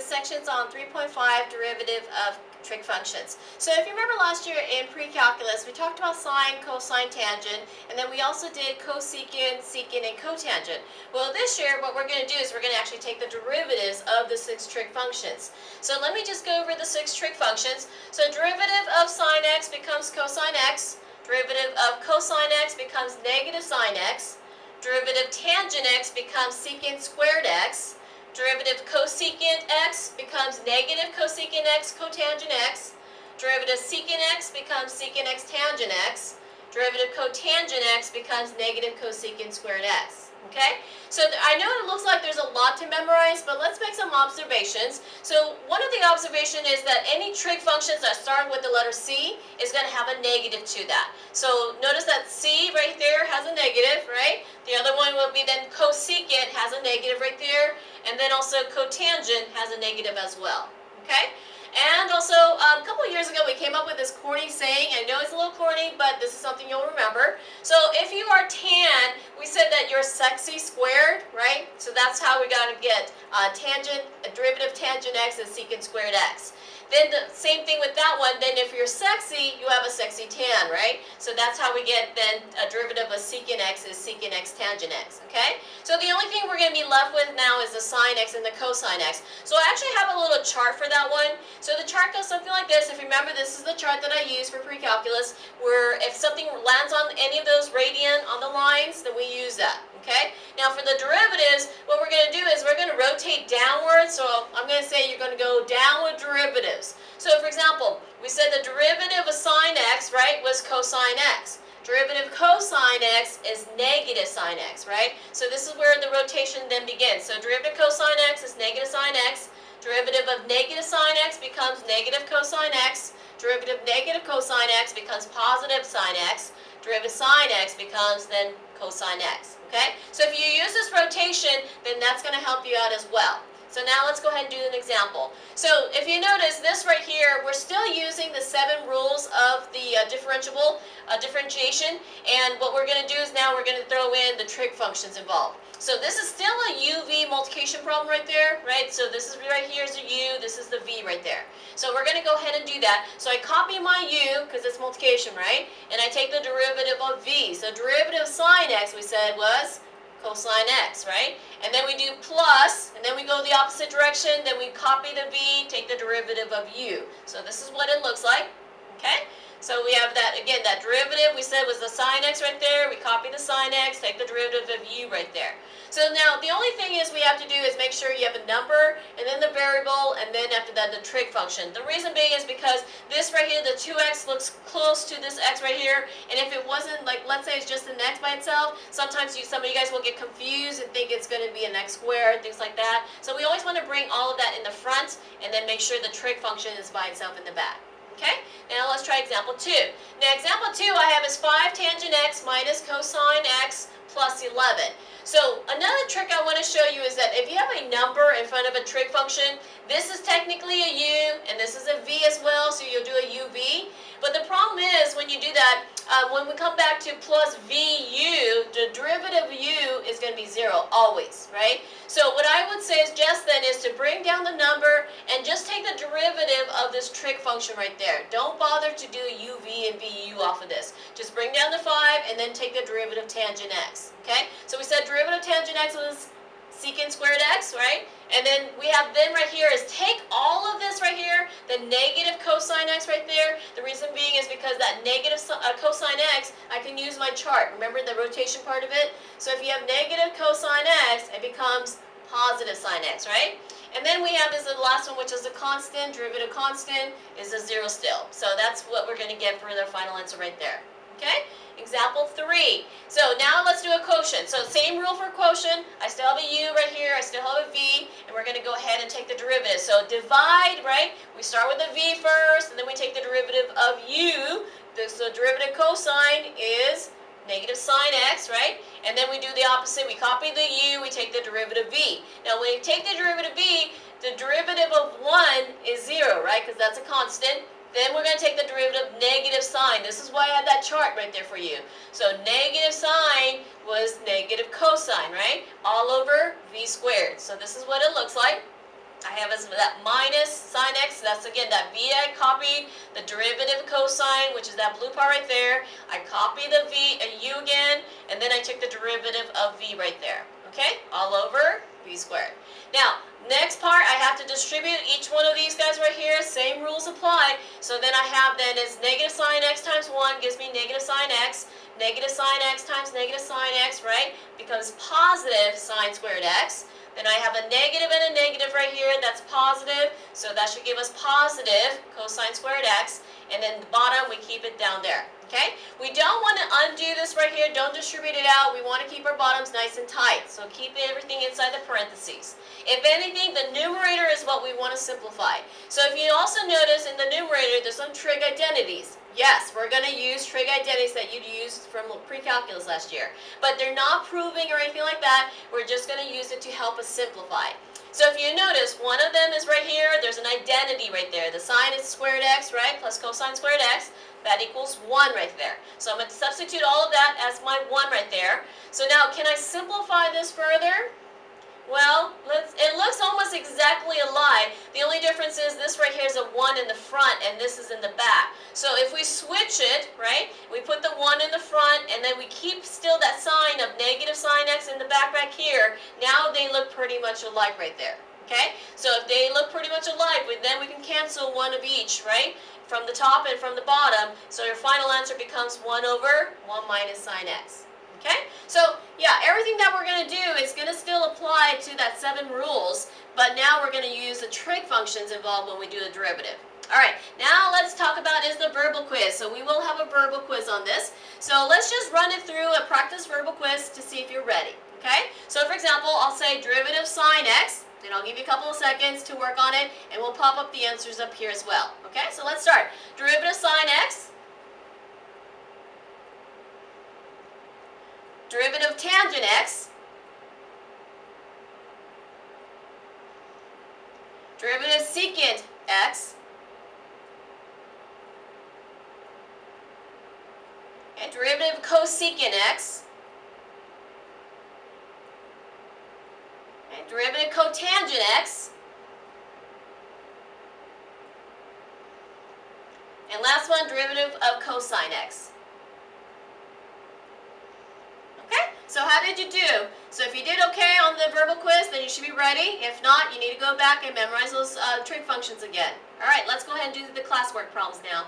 sections on 3.5 derivative of trig functions. So if you remember last year in pre-calculus, we talked about sine, cosine, tangent, and then we also did cosecant, secant, and cotangent. Well, this year what we're going to do is we're going to actually take the derivatives of the 6 trig functions. So let me just go over the 6 trig functions. So derivative of sine x becomes cosine x, derivative of cosine x becomes negative sine x, derivative tangent x becomes secant squared x, derivative cosecant x becomes negative cosecant x cotangent x, derivative secant x becomes secant x tangent x, derivative cotangent x becomes negative cosecant squared x. Okay? So I know it looks like there's a lot to memorize, but let's make some observations. So one of the observations is that any trig functions that start with the letter C is going to have a negative to that. So notice that C right there has a negative, right? The other one will be then cosecant has a negative right there, and then also cotangent has a negative as well. Okay? And also, a couple of years ago, we came up with this corny saying. I know it's a little corny, but this is something you'll remember. So if you are tan, we said that you're sexy squared, right? So that's how we got to get tangent, a derivative tangent x is secant squared x. Then the same thing with that one, then if you're sexy, you have a sexy tan, right? So that's how we get then a derivative of secant x is secant x tangent x, okay? So the only thing we're going to be left with now is the sine x and the cosine x. So I actually have a little chart for that one. So the chart goes something like this. If you remember, this is the chart that I use for pre-calculus, where if something lands on any of those radian on the lines, then we use that. Okay? Now for the derivatives, what we're going to do is we're going to rotate downwards. So I'm going to say you're going to go down with derivatives. So for example, we said the derivative of sine x, right, was cosine x. Derivative cosine x is negative sine x, right? So this is where the rotation then begins. So derivative cosine x is negative sine x. Derivative of negative sine x becomes negative cosine x. Derivative negative cosine x becomes positive sine x. Derivative sine x becomes then cosine x. Okay? So if you use this rotation, then that's going to help you out as well. So now let's go ahead and do an example. So if you notice this right here, we're still using the 7 rules of the differentiation. And what we're going to do is now we're going to throw in the trig functions involved. So this is still a UV multiplication problem right there, right? So this is right here is a U, this is the V right there. So we're going to go ahead and do that. So I copy my U, because it's multiplication, right? And I take the derivative of V. So derivative of sine x, we said, was cosine x, right? And then we do plus, and then we go the opposite direction, then we copy the V, take the derivative of U. So this is what it looks like, okay? So we have that, again, that derivative we said was the sine x right there. We copy the sine x, take the derivative of u right there. So now the only thing is we have to do is make sure you have a number and then the variable and then after that the trig function. The reason being is because this right here, the 2x looks close to this x right here, and if it wasn't, like let's say it's just an x by itself, sometimes some of you guys will get confused and think it's going to be an x squared, things like that. So we always want to bring all of that in the front and then make sure the trig function is by itself in the back. Okay, now let's try example 2. Now example 2 I have is 5 tangent x minus cosine x plus 11. So another trick I want to show you is that if you have a number in front of a trig function, this is technically a u and this is a v as well, so you'll do a uv. But the problem is when you do that, when we come back to plus vu, the derivative of u is going to be 0 always, right? So what I would say is just then is to bring down the number and just take the derivative of this trig function right there. Don't bother to do uv and vu off of this. Just bring down the 5 and then take the derivative of tangent x. Okay? So we said derivative of tangent x was secant squared x, right? And then we have then right here is take all of this right here, the negative cosine x right there. The reason being is because that negative cosine x, I can use my chart. Remember the rotation part of it? So if you have negative cosine x, it becomes positive sine x, right? And then we have this the last one, which is a constant. Derivative constant is a 0 still. So that's what we're going to get for the final answer right there. Okay? Example 3. So now let's do a quotient. So same rule for quotient. I still have a u right here. I still have a v. And we're going to go ahead and take the derivative. So divide, right? We start with the v first, and then we take the derivative of u. So derivative cosine is negative sine x, right? And then we do the opposite. We copy the u. We take the derivative v. Now when you take the derivative v, the derivative of 1 is 0, right? Because that's a constant. Then we're going to take the derivative of negative sine. This is why I had that chart right there for you. So negative sine was negative cosine, right? All over v squared. So this is what it looks like. I have as that minus sine x, that's again that v I copied, the derivative of cosine, which is that blue part right there. I copy the u again, and then I took the derivative of v right there. Okay, all over v squared. Now, next part, I have to distribute each one of these guys right here. Same rules apply. So then I have then is negative sine x times 1 gives me negative sine x. Negative sine x times negative sine x, right, becomes positive sine squared x. Then I have a negative and a negative right here, that's positive, so that should give us positive cosine squared x, and then the bottom, we keep it down there, okay? We don't want to undo this right here, don't distribute it out, we want to keep our bottoms nice and tight, so keep everything inside the parentheses. If anything, the numerator is what we want to simplify. So if you also notice in the numerator, there's some trig identities. Yes, we're going to use trig identities that you'd used from pre-calculus last year. But they're not proving or anything like that. We're just going to use it to help us simplify. So if you notice, one of them is right here. There's an identity right there. The sine is squared x, right, plus cosine squared x. That equals 1 right there. So I'm going to substitute all of that as my 1 right there. So now, can I simplify this further? Well, it looks almost exactly alike. The only difference is this right here is a 1 in the front and this is in the back. So if we switch it, right, we put the 1 in the front and then we keep still that sign of negative sine x in the back here, now they look pretty much alike right there. Okay? So if they look pretty much alike, then we can cancel one of each, right, from the top and from the bottom. So your final answer becomes 1 over 1 minus sine x. Okay, so yeah, everything that we're going to do is going to still apply to that 7 rules, but now we're going to use the trig functions involved when we do the derivative. Alright, now let's talk about is the verbal quiz. So we will have a verbal quiz on this. So let's just run it through a practice verbal quiz to see if you're ready. Okay, so for example, I'll say derivative sine x, and I'll give you a couple of seconds to work on it, and we'll pop up the answers up here as well. Okay, so let's start. Derivative sine x. Derivative tangent x, derivative secant x, and derivative cosecant x, and derivative cotangent x, and last one, derivative of cosine x. So how did you do? So if you did okay on the verbal quiz, then you should be ready. If not, you need to go back and memorize those trig functions again. All right, let's go ahead and do the classwork problems now.